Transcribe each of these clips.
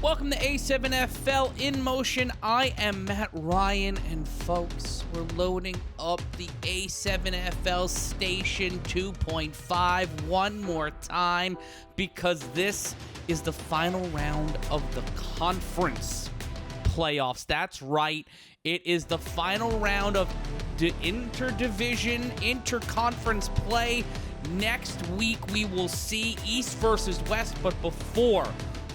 Welcome to A7FL InMotion. I am Matt Ryan, and folks, we're loading up the A7FL Station 2.5 one more time because this is the final round of the conference playoffs. That's right. It is the final round of the interdivision, interconference play. Next week, we will see East versus West, but before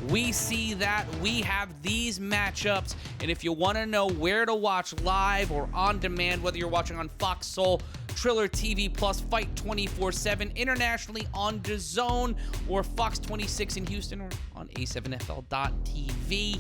we see that, we have these matchups, and if you want to know where to watch live or on demand, whether you're watching on Fox Soul, Triller TV Plus, Fight 24/7, internationally on DAZN, or Fox 26 in Houston, or on A7FL.TV,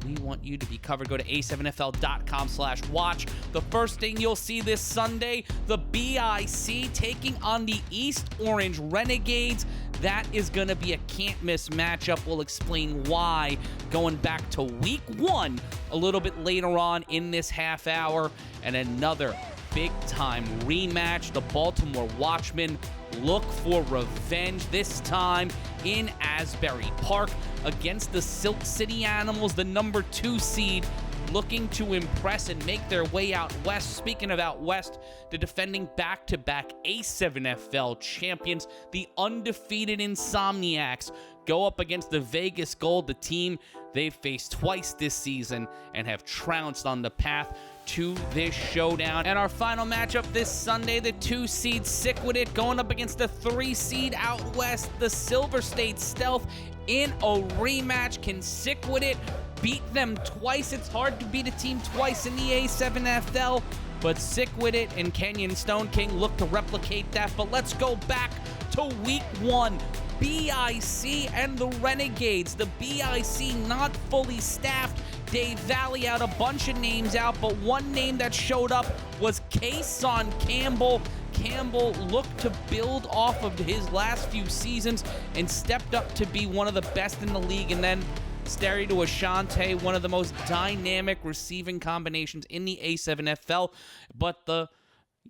we want you to be covered. Go to a7fl.com/watch. The first thing you'll see this Sunday, the BIC taking on the East Orange Renegades. That is going to be a can't-miss matchup. We'll explain why going back to week one a little bit later on in this half hour. And another big-time rematch. The Baltimore Watchmen look for revenge, this time in Asbury Park against the Silk City Animals, the number 2 seed, looking to impress and make their way out west. Speaking of out west, the defending back-to-back A7FL champions, the undefeated Insomniacs, go up against the Vegas Gold, the team they've faced twice this season and have trounced on the path to this showdown. And our final matchup this Sunday, the 2 seed SickWidIt going up against the 3 seed out west, the Silver State Stealth, in a rematch. Can SickWidIt beat them twice? It's hard to beat a team twice in the A7FL, but SickWidIt and Kenyon Stone King look to replicate that. But let's go back to week one. BIC and the Renegades. The BIC not fully staffed. Dave Valley out a bunch of names out, but one name that showed up was Kason Campbell. Campbell looked to build off of his last few seasons and stepped up to be one of the best in the league. And then Stary to Ashante, one of the most dynamic receiving combinations in the A7FL. But the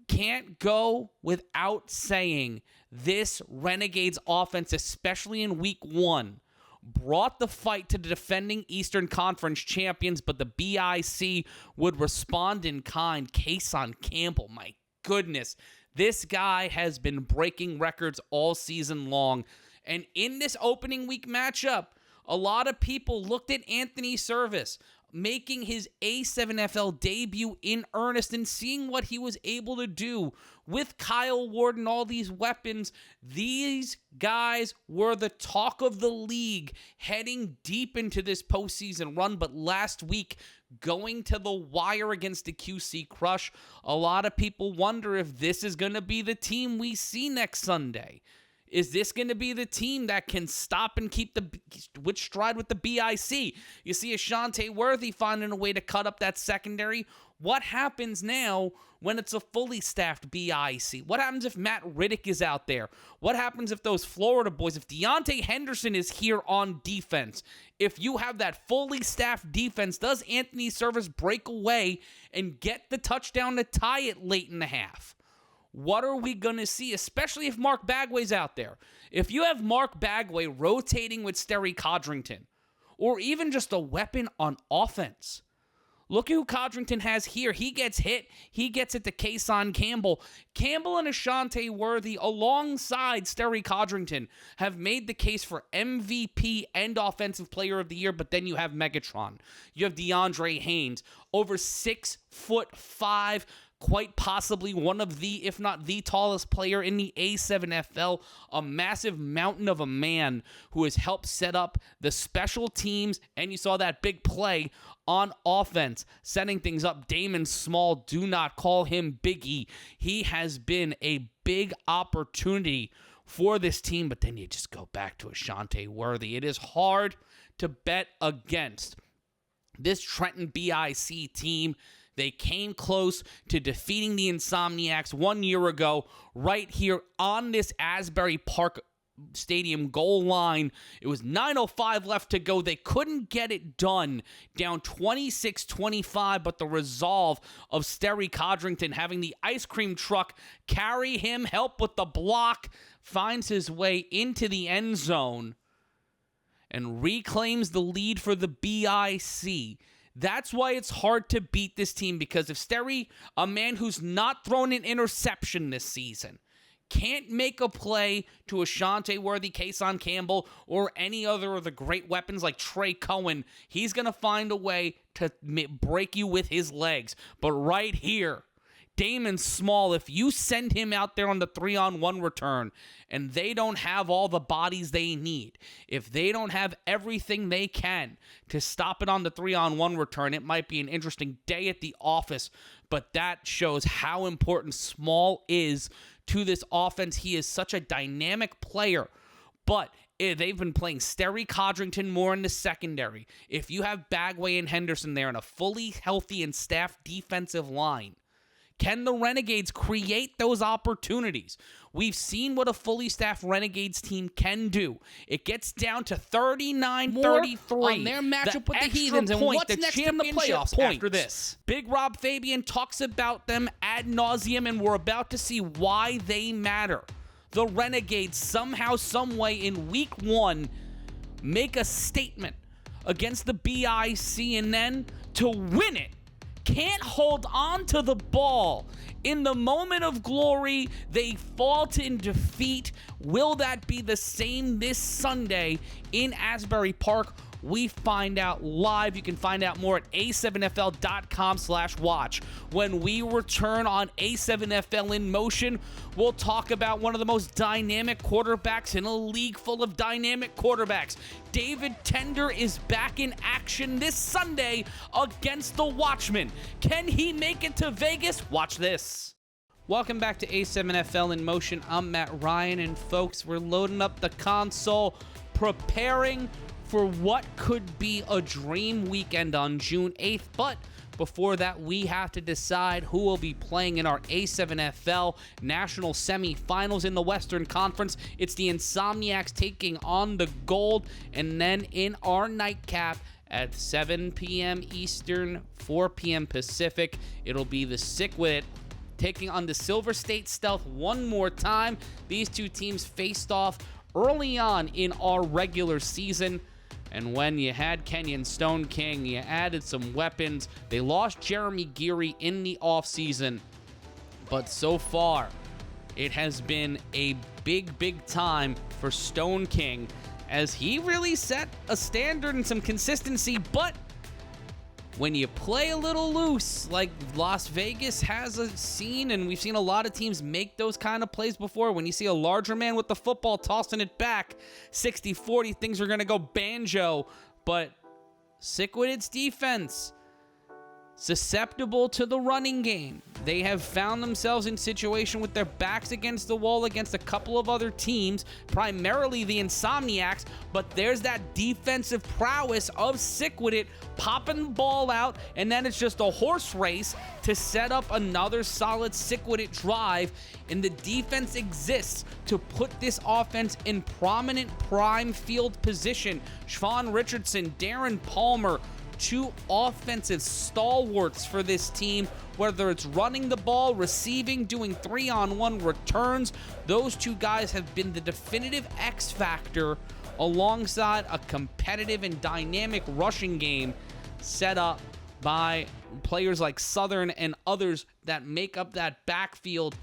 can't go without saying this Renegades offense, especially in week one, brought the fight to the defending Eastern Conference champions, but the BIC would respond in kind. Kason Campbell, my goodness, this guy has been breaking records all season long. And in this opening week matchup, a lot of people looked at Anthony Service making his A7FL debut in earnest and seeing what he was able to do with Kyle Ward and all these weapons. These guys were the talk of the league heading deep into this postseason run, but last week, going to the wire against the QC Crush, a lot of people wonder if this is going to be the team we see next Sunday. Is this going to be the team that can stop and keep the with stride with the BIC? You see Ashante Worthy finding a way to cut up that secondary. What happens now when it's a fully staffed BIC? What happens if Matt Riddick is out there? What happens if those Florida boys, if Deontay Henderson is here on defense? If you have that fully staffed defense, does Anthony Service break away and get the touchdown to tie it late in the half? What are we going to see, especially if Mark Bagway's out there? If you have Mark Bagway rotating with Sterry Codrington, or even just a weapon on offense. Look at who Codrington has here. He gets hit. He gets it to Kason Campbell. Campbell and Ashante Worthy, alongside Sterry Codrington, have made the case for MVP and Offensive Player of the Year, but then you have Megatron. You have DeAndre Haynes, over 6'5", quite possibly one of the, if not the tallest player in the A7FL, a massive mountain of a man who has helped set up the special teams, and you saw that big play on offense, setting things up. Damon Small, do not call him Biggie. He has been a big opportunity for this team, but then you just go back to Ashante Worthy. It is hard to bet against this Trenton BIC team. They came close to defeating the Insomniacs 1 year ago, right here on this Asbury Park Stadium goal line. It was 9:05 left to go. They couldn't get it done, down 26-25, but the resolve of Sterry Codrington having the ice cream truck carry him, help with the block, finds his way into the end zone. and reclaims the lead for the BIC. That's why it's hard to beat this team, because if Sterry, a man who's not thrown an interception this season, can't make a play to Ashante Worthy, Kason Campbell, or any other of the great weapons like Trey Cohen, he's going to find a way to break you with his legs. But right here, Damon Small, if you send him out there on the 3-on-1 return and they don't have all the bodies they need, if they don't have everything they can to stop it on the 3-on-1 return, it might be an interesting day at the office. But that shows how important Small is to this offense. He is such a dynamic player, but they've been playing Sterry Codrington more in the secondary. If you have Bagway and Henderson there and a fully healthy and staffed defensive line, can the Renegades create those opportunities? We've seen what a fully staffed Renegades team can do. It gets down to 39-33 on their matchup with the Heathens, and what's next in the playoffs after this? Big Rob Fabian talks about them ad nauseum, and we're about to see why they matter. The Renegades somehow, someway in week 1 make a statement against the BIC, and then to win it, can't hold on to the ball. In the moment of glory, they fall to defeat. Will that be the same this Sunday in Asbury Park? We find out live. You can find out more at a7fl.com/watch. When we return on A7FL in Motion, we'll talk about one of the most dynamic quarterbacks in a league full of dynamic quarterbacks. David Tender is back in action this Sunday against the Watchmen. Can he make it to Vegas? Watch this. Welcome back to A7FL in Motion. I'm Matt Ryan, and folks, we're loading up the console, preparing for what could be a dream weekend on June 8th. But before that, we have to decide who will be playing in our A7FL National Semifinals in the Western Conference. It's the Insomniacs taking on the Gold, and then in our nightcap at 7 p.m. Eastern, 4 p.m. Pacific, it'll be the SickWidIt taking on the Silver State Stealth one more time. These two teams faced off early on in our regular season, and when you had Kenyon Stone King, you added some weapons. They lost Jeremy Geary in the offseason, but so far, it has been a big time for Stone King, as he really set a standard and some consistency. But when you play a little loose, like Las Vegas has seen, and we've seen a lot of teams make those kind of plays before, when you see a larger man with the football tossing it back 60-40, things are going to go banjo. But SickWidIt's defense, susceptible to the running game. They have found themselves in situation with their backs against the wall against a couple of other teams, primarily the Insomniacs, but there's that defensive prowess of SickWidIt popping the ball out, and then it's just a horse race to set up another solid SickWidIt drive, and the defense exists to put this offense in prominent prime field position. Siobhan Richardson, Darren Palmer, two offensive stalwarts for this team, whether it's running the ball, receiving, doing 3-on-1 returns. Those two guys have been the definitive X factor alongside a competitive and dynamic rushing game set up by players like Southern and others that make up that backfield.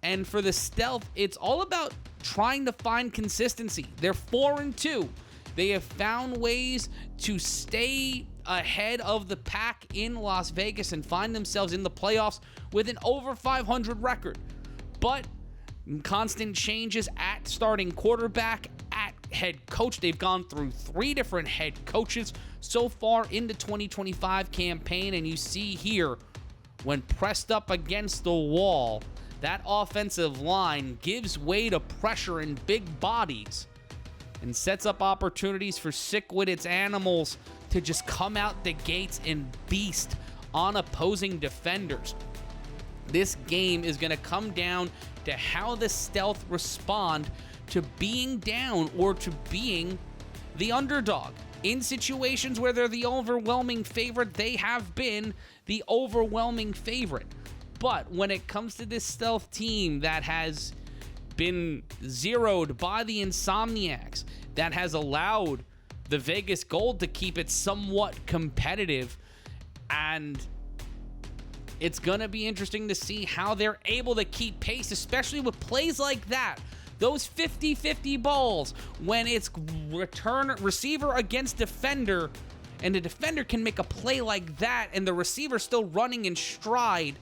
And for the Stealth, it's all about trying to find consistency. They're 4-2. They have found ways to stay ahead of the pack in Las Vegas and find themselves in the playoffs with an over 500 record. But constant changes at starting quarterback, at head coach. They've gone through 3 different head coaches so far in the 2025 campaign, and you see here, when pressed up against the wall, that offensive line gives way to pressure and big bodies and sets up opportunities for SickWidIt's animals to just come out the gates and beast on opposing defenders. This game is going to come down to how the Stealth respond to being down or to being the underdog. In situations where they're the overwhelming favorite, they have been the overwhelming favorite. But when it comes to this Stealth team that has been zeroed by the Insomniacs, that has allowed the Vegas Gold to keep it somewhat competitive. And it's going to be interesting to see how they're able to keep pace, especially with plays like that. Those 50-50 balls when it's receiver against defender, and the defender can make a play like that and the receiver still running in stride.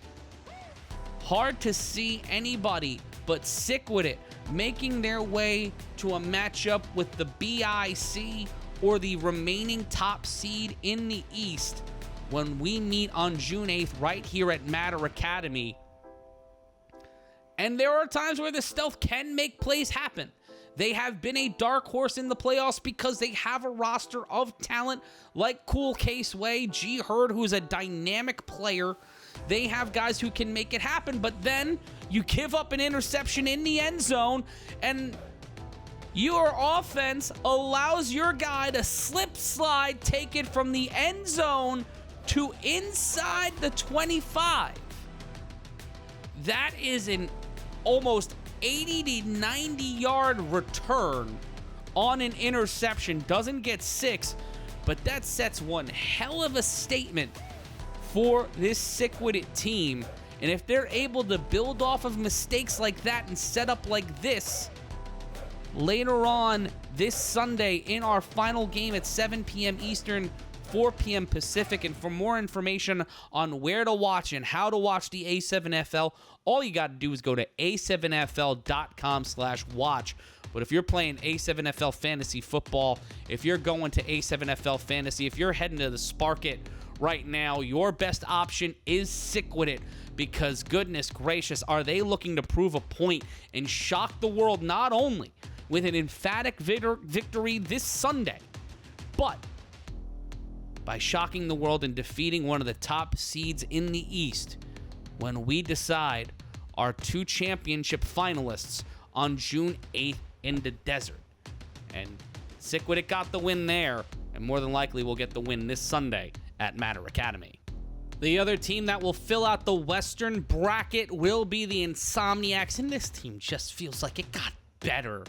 Hard to see anybody but SickWidIt making their way to a matchup with the BIC or the remaining top seed in the East when we meet on June 8th right here at Matter Academy. And there are times where the Stealth can make plays happen. They have been a dark horse in the playoffs because they have a roster of talent like Cool Case Way, G Hurd, who's a dynamic player. They have guys who can make it happen, but then you give up an interception in the end zone, and your offense allows your guy to slip slide, take it from the end zone to inside the 25. That is an almost 80 to 90 yard return on an interception. Doesn't get 6, but that sets one hell of a statement for this SickWidIt team. And if they're able to build off of mistakes like that and set up like this later on this Sunday in our final game at 7 p.m. Eastern, 4 p.m. Pacific. And for more information on where to watch and how to watch the A7FL, all you got to do is go to a7fl.com/watch. But if you're playing A7FL Fantasy Football, if you're going to A7FL Fantasy, if you're heading to the Spark It right now, your best option is SickWidIt, because goodness gracious, are they looking to prove a point and shock the world not only with an emphatic victory this Sunday, but by shocking the world and defeating one of the top seeds in the East when we decide our 2 championship finalists on June 8th in the desert. And SickWidIt got the win there, and more than likely will get the win this Sunday at Matter Academy. The other team that will fill out the Western bracket will be the Insomniacs, and this team just feels like it got better.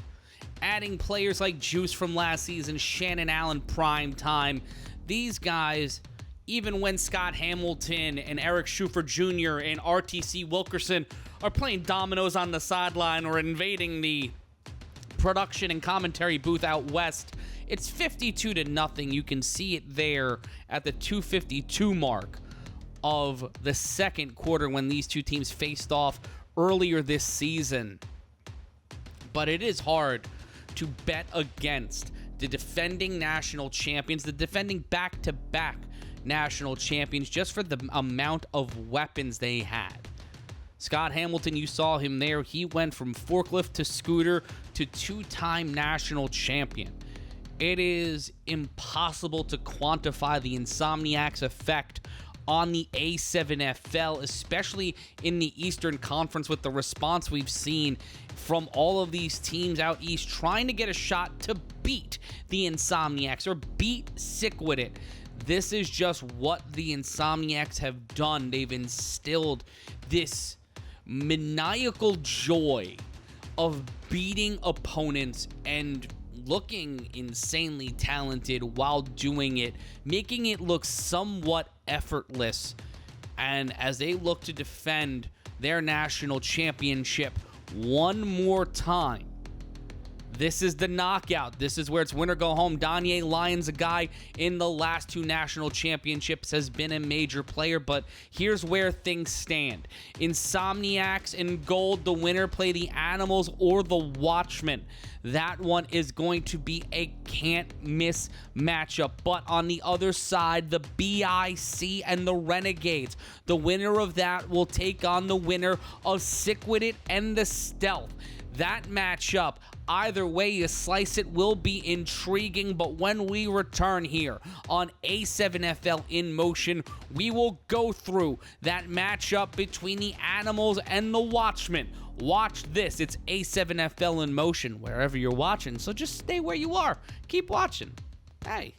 Adding players like Juice from last season, Shannon Allen prime time. These guys, even when Scott Hamilton and Eric Schufer Jr. and RTC Wilkerson are playing dominoes on the sideline or invading the production and commentary booth out west, it's 52-0. You can see it there at the 2:52 mark of the second quarter when these two teams faced off earlier this season. But it is hard to bet against the defending national champions, the defending back-to-back national champions, just for the amount of weapons they had. Scott Hamilton, you saw him there. He went from forklift to scooter to 2-time national champion. It is impossible to quantify the Insomniacs effect on the A7FL, especially in the Eastern Conference, with the response we've seen from all of these teams out east trying to get a shot to beat the Insomniacs or beat SickWidIt. This is just what the Insomniacs have done. They've instilled this maniacal joy of beating opponents and looking insanely talented while doing it, making it look somewhat effortless. And as they look to defend their national championship one more time, this is the knockout. This is where it's win or go home. Danye Lyons, a guy in the last 2 national championships, has been a major player, but here's where things stand. Insomniacs in gold, the winner play the Animals or the Watchmen. That one is going to be a can't-miss matchup. But on the other side, the BIC and the Renegades. The winner of that will take on the winner of SickWidIt and the Stealth. That matchup, either way you slice it, will be intriguing. But when we return here on A7FL InMotion, we will go through that matchup between the Animals and the Watchmen. Watch this. It's A7FL InMotion wherever you're watching, so just stay where you are. Keep watching. Hey.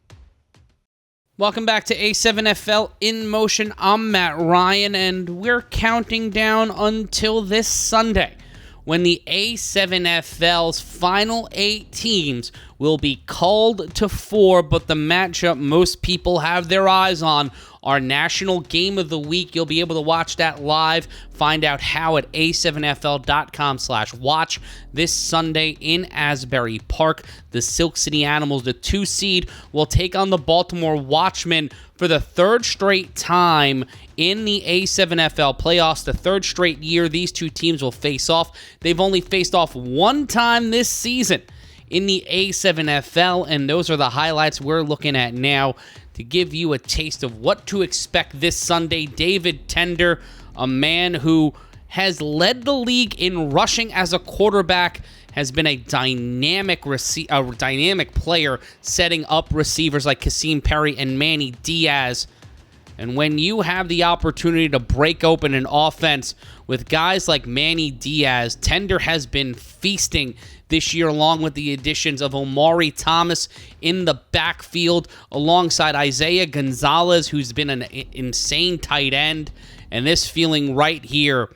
Welcome back to A7FL InMotion. I'm Matt Ryan, and we're counting down until this Sunday, when the A7FL's final 8 teams will be culled to 4, but the matchup most people have their eyes on, our national game of the week. You'll be able to watch that live. Find out how at a7fl.com/watch this Sunday in Asbury Park. The Silk City Animals, the 2 seed, will take on the Baltimore Watchmen for the 3rd straight time in the A7FL playoffs. The 3rd straight year these two teams will face off. They've only faced off 1 time this season in the A7FL, and those are the highlights we're looking at now to give you a taste of what to expect this Sunday. David Tender, a man who has led the league in rushing as a quarterback, has been a dynamic player, setting up receivers like Kasim Perry and Manny Diaz. And when you have the opportunity to break open an offense with guys like Manny Diaz, Tender has been feasting this year, along with the additions of Omari Thomas in the backfield, alongside Isaiah Gonzalez, who's been an insane tight end. And this feeling right here,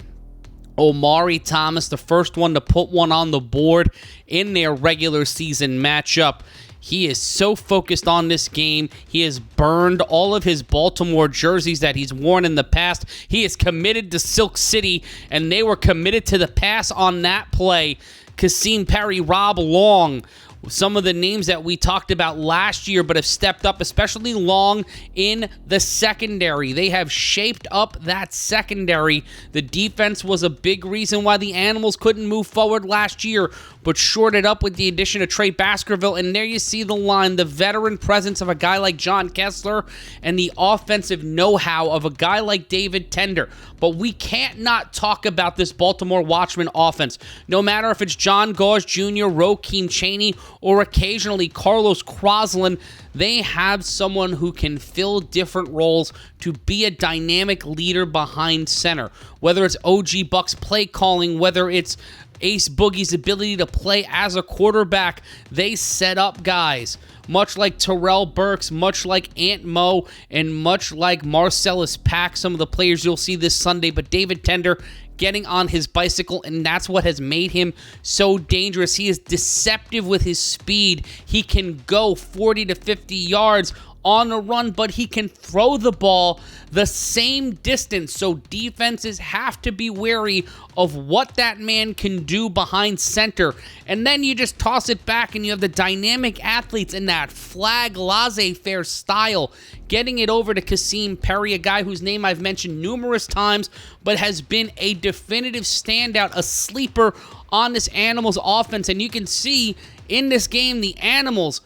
Omari Thomas, the first one to put one on the board in their regular season matchup. He is so focused on this game. He has burned all of his Baltimore jerseys that he's worn in the past. He is committed to Silk City, and they were committed to the pass on that play. Kasim Perry, Rob Long, some of the names that we talked about last year but have stepped up, especially Long in the secondary. They have shaped up that secondary. The defense was a big reason why the Animals couldn't move forward last year, but shored it up with the addition of Trey Baskerville. And there you see the line, the veteran presence of a guy like John Kessler and the offensive know-how of a guy like David Tender. But we can't not talk about this Baltimore Watchmen offense. No matter if it's John Gauge Jr., Rokeem Chaney, or occasionally Carlos Crosland, they have someone who can fill different roles to be a dynamic leader behind center. Whether it's OG Buck's play calling, whether it's Ace Boogie's ability to play as a quarterback, they set up guys, much like Terrell Burks, much like Ant Mo, and much like Marcellus Pack, some of the players you'll see this Sunday. But David Tender getting on his bicycle, and that's what has made him so dangerous. He is deceptive with his speed. He can go 40 to 50 yards on a run, but he can throw the ball the same distance. So defenses have to be wary of what that man can do behind center. And then you just toss it back and you have the dynamic athletes in that flag laissez-faire style, getting it over to Kasim Perry, a guy whose name I've mentioned numerous times, but has been a definitive standout, a sleeper on this Animals offense. And you can see in this game, the Animals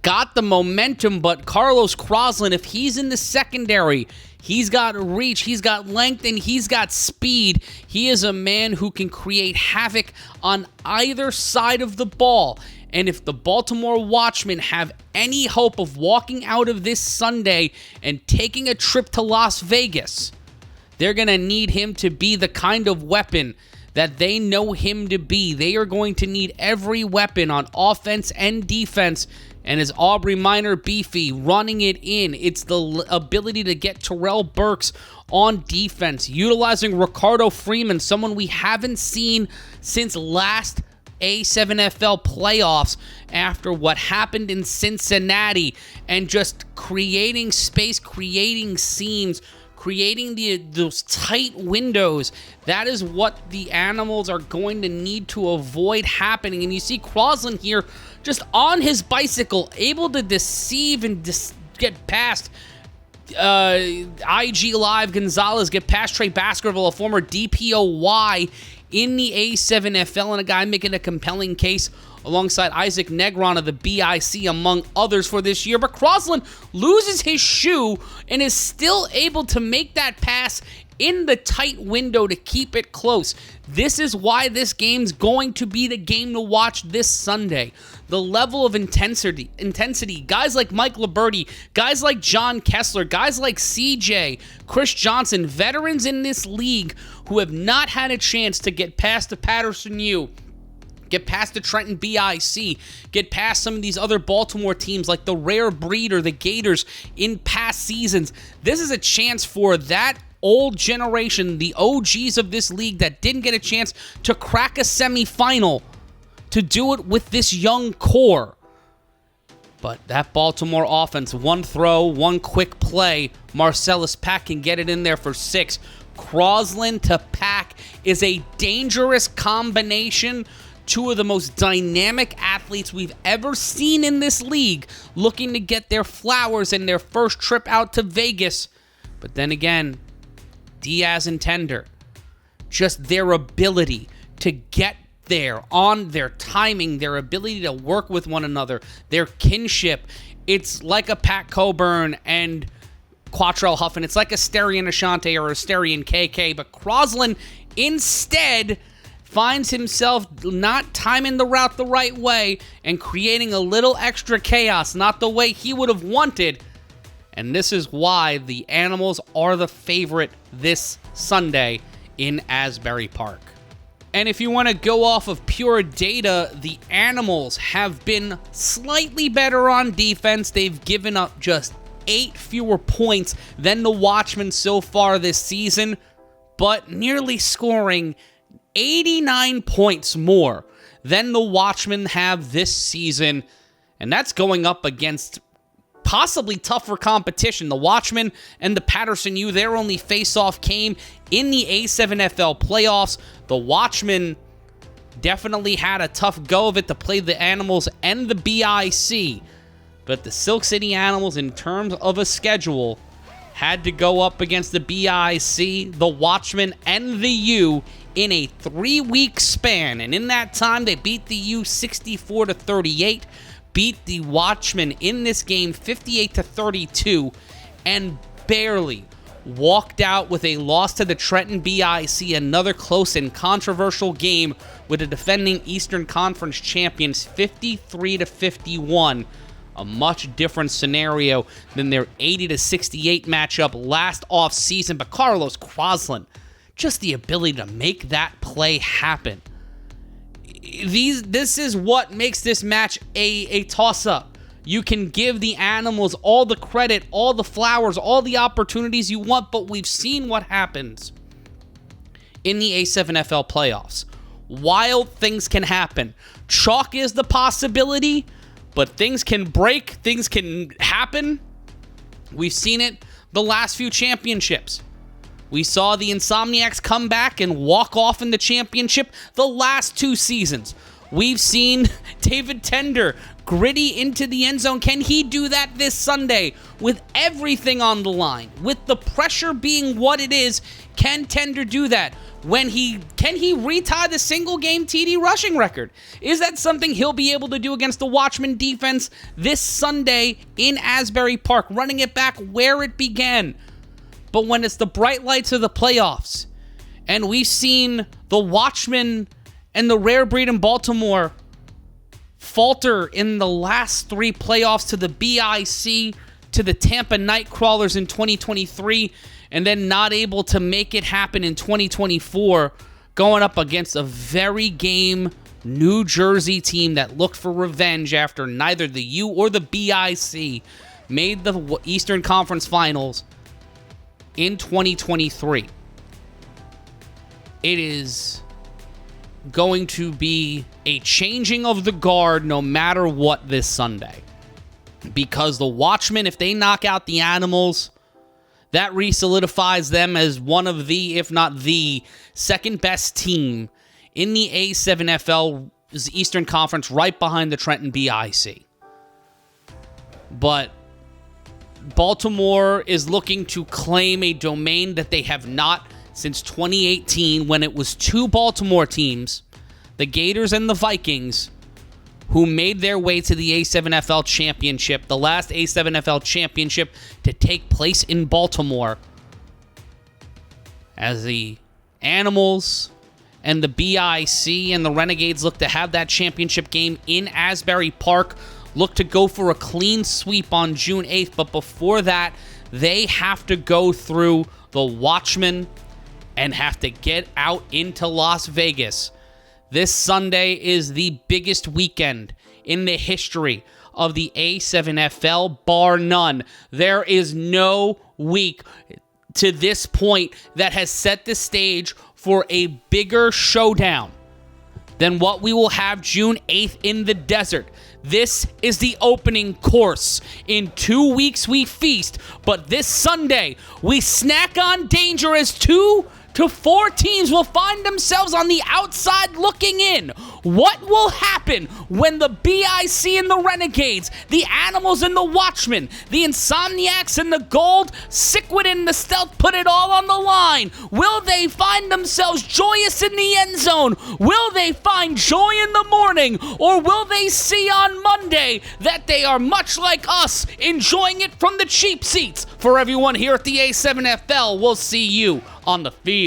got the momentum, but Carlos Crosland, if he's in the secondary, he's got reach, he's got length, and he's got speed. He is a man who can create havoc on either side of the ball. And if the Baltimore Watchmen have any hope of walking out of this Sunday and taking a trip to Las Vegas, they're going to need him to be the kind of weapon that they know him to be. They are going to need every weapon on offense and defense. And as Aubrey Minor Beefy running it in, it's the ability to get Terrell Burks on defense, utilizing Ricardo Freeman, someone we haven't seen since last A7FL playoffs after what happened in Cincinnati, and just creating space, creating seams, creating those tight windows. That is what the Animals are going to need to avoid happening. And you see Crosland here just on his bicycle, able to deceive and get past IG Live Gonzalez, get past Trey Baskerville, a former DPOY in the A7FL, and a guy making a compelling case alongside Isaac Negron of the BIC, among others, for this year. But Crosland loses his shoe and is still able to make that pass in the tight window to keep it close. This is why this game's going to be the game to watch this Sunday. The level of intensity, guys like Mike Liberti, guys like John Kessler, guys like CJ, Chris Johnson, veterans in this league who have not had a chance to get past the Patterson U, get past the Trenton BIC, get past some of these other Baltimore teams like the Rare Breed or the Gators in past seasons. This is a chance for that old generation, the OGs of this league that didn't get a chance to crack a semifinal, to do it with this young core. But that Baltimore offense, one throw, one quick play, Marcellus Pack can get it in there for 6. Crosland to Pack is a dangerous combination. Two of the most dynamic athletes we've ever seen in this league looking to get their flowers in their first trip out to Vegas. But then again, Diaz and Tender, just their ability to get there on their timing, their ability to work with one another, their kinship. It's like a Pat Coburn and Quattrell Huffin. It's like a Sterian Ashante or a Sterian KK, but Crosland instead finds himself not timing the route the right way and creating a little extra chaos, not the way he would have wanted. And this is why the Animals are the favorite this Sunday in Asbury Park. And if you want to go off of pure data, the Animals have been slightly better on defense. They've given up just 8 fewer points than the Watchmen so far this season, but nearly scoring 89 points more than the Watchmen have this season. And that's going up against possibly tougher competition. The Watchmen and the Patterson U, their only face-off came in the A7FL playoffs. The Watchmen definitely had a tough go of it to play the Animals and the BIC. But the Silk City Animals, in terms of a schedule, had to go up against the BIC, the Watchmen, and the U in a 3-week span. And in that time, they beat the U 64-38, beat the Watchmen in this game 58-32, and barely walked out with a loss to the Trenton BIC, another close and controversial game with the defending Eastern Conference champions 53-51. A much different scenario than their 80-68 matchup last offseason. But Carlos Crosland, just the ability to make that play happen. This is what makes this match a toss-up. You can give the Animals all the credit, all the flowers, all the opportunities you want, but we've seen what happens in the A7FL playoffs. Wild things can happen. Chalk is the possibility, but things can break, things can happen. We've seen it the last few championships. We saw the Insomniacs come back and walk off in the championship the last 2 seasons. We've seen David Tender gritty into the end zone. Can he do that this Sunday with everything on the line? With the pressure being what it is, can Tender do that? Can he retie the single game TD rushing record? Is that something he'll be able to do against the Watchmen defense this Sunday in Asbury Park, running it back where it began? But when it's the bright lights of the playoffs, and we've seen the Watchmen and the Rare Breed in Baltimore falter in the last 3 playoffs to the BIC, to the Tampa Nightcrawlers in 2023, and then not able to make it happen in 2024, going up against a very game New Jersey team that looked for revenge after neither the U or the BIC made the Eastern Conference Finals in 2023. It is going to be a changing of the guard no matter what this Sunday. Because the Watchmen, if they knock out the Animals, that re-solidifies them as one of the, if not the, second best team in the A7FL's Eastern Conference, right behind the Trenton BIC. But Baltimore is looking to claim a domain that they have not since 2018, when it was 2 Baltimore teams, the Gators and the Vikings, who made their way to the A7FL championship, the last A7FL championship to take place in Baltimore, as the Animals and the BIC and the Renegades look to have that championship game in Asbury Park, look to go for a clean sweep on June 8th. But before that, they have to go through the Watchmen and have to get out into Las Vegas. This Sunday is the biggest weekend in the history of the A7FL, bar none. There is no week to this point that has set the stage for a bigger showdown then what we will have June 8th in the desert. This is the opening course. In 2 weeks we feast, but this Sunday we snack on danger as 2 to 4 teams will find themselves on the outside looking in. What will happen when the BIC and the Renegades, the Animals and the Watchmen, the Insomniacs and the Gold, SickWidIt and the Stealth put it all on the line? Will they find themselves joyous in the end zone? Will they find joy in the morning? Or will they see on Monday that they are much like us, enjoying it from the cheap seats? For everyone here at the A7FL, we'll see you on the field.